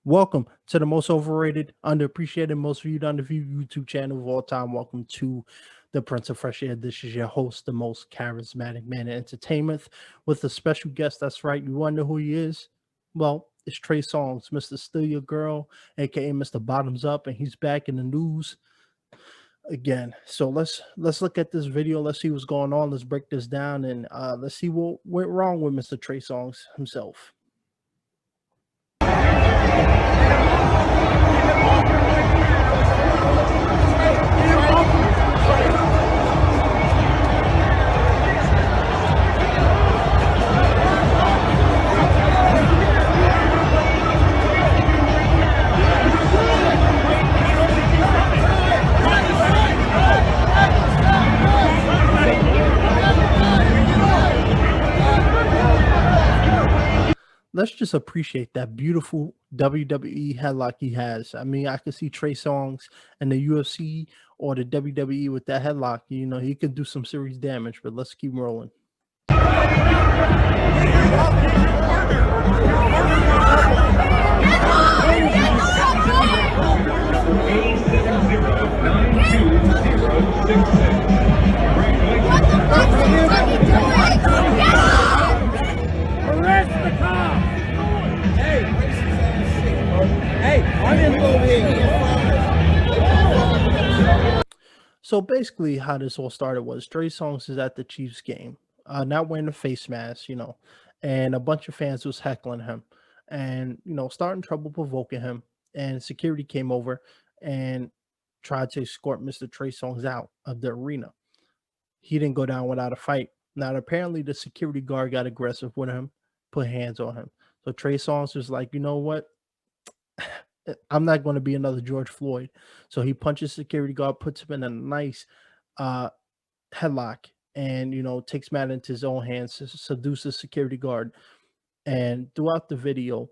Welcome to the most overrated, underappreciated, most viewed, underviewed YouTube channel of all time. Welcome to the Prince of Fresh Air. This is your host, the most charismatic man in entertainment, with a special guest. That's right. You wonder who he is? Well, it's Trey Songz, Mr. Still Your Girl, aka Mr. Bottoms Up, and he's back in the news again. So let's look at this video. Let's see what's going on. Let's break this down and let's see what went wrong with Mr. Trey Songz himself. Let's just appreciate that beautiful WWE headlock he has. I mean, I could see Trey Songz and the UFC or the WWE with that headlock. You know, he could do some serious damage, but let's keep rolling. Arrest the cop! Hey, I didn't go here. So basically, how this all started was Trey Songz is at the Chiefs game, not wearing a face mask, and a bunch of fans was heckling him, and starting trouble, provoking him, and security came over and tried to escort Mr. Trey Songz out of the arena. He didn't go down without a fight. Now, apparently, the security guard got aggressive with him, put hands on him. So Trey Songz was like, you know what? I'm not going to be another George Floyd. So he punches security guard, puts him in a nice headlock, and takes matter into his own hands, seduces security guard. And throughout the video,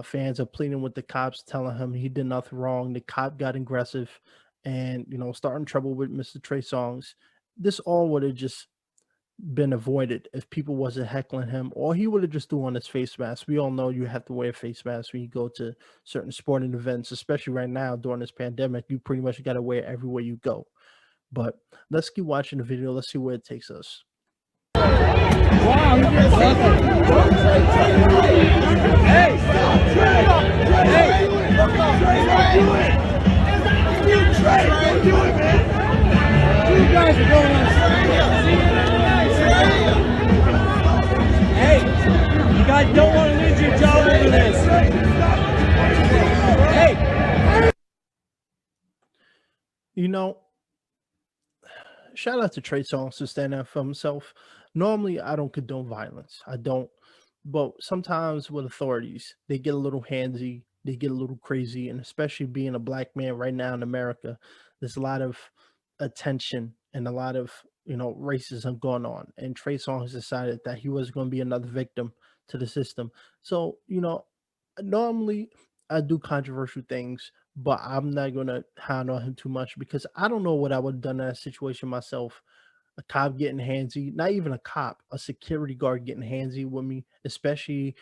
fans are pleading with the cops, telling him he did nothing wrong. The cop got aggressive, and starting trouble with Mr. Trey Songz. This all would have just been avoided if people wasn't heckling him, or he would have just threw on his face mask. We all know you have to wear a face mask when you go to certain sporting events, especially right now during this pandemic. You pretty much got to wear it everywhere you go. But let's keep watching the video. Let's see where it takes us. Wow, you just Hey! Hey! Trey, don't do it, man! You guys are going on. Hey, you guys don't want to lose your job over this. Hey! Shout out to Trey Songz to stand up for himself. Normally, I don't condone violence. I don't. But sometimes with authorities, they get a little handsy, they get a little crazy, and especially being a black man right now in America, there's a lot of attention and a lot of racism going on. And Trey Songz decided that he was going to be another victim to the system. So normally I do controversial things, but I'm not going to hound on him too much because I don't know what I would have done in that situation myself. A cop getting handsy, not even a cop, a security guard getting handsy with me, especially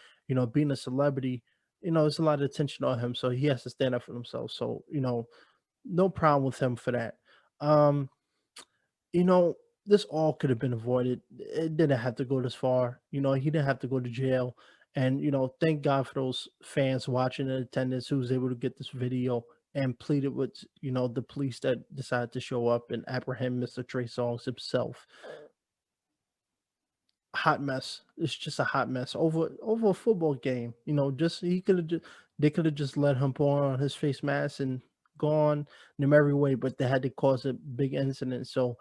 being a celebrity. There's a lot of attention on him, so he has to stand up for himself. So no problem with him for that. This all could have been avoided. It didn't have to go this far. He didn't have to go to jail. And thank God for those fans watching in attendance who was able to get this video and pleaded with the police that decided to show up and apprehend Mr. Trey Songz himself. Hot mess. It's just a hot mess over a football game. They could have just let him put on his face mask and gone in a merry way, but they had to cause a big incident. So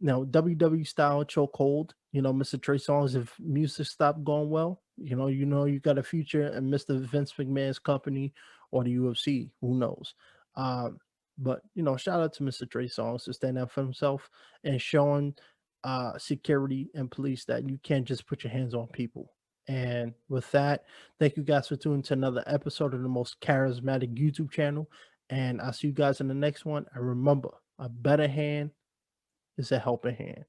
WWE style chokehold. Mr. Trey Songz, if music stopped going well, you got a future in Mr. Vince McMahon's company or the UFC. Who knows? But shout out to Mr. Trey Songz to stand up for himself and showing security and police that you can't just put your hands on people. And with that, thank you guys for tuning to another episode of the most charismatic YouTube channel. And I'll see you guys in the next one. And remember, a better hand is a helping hand.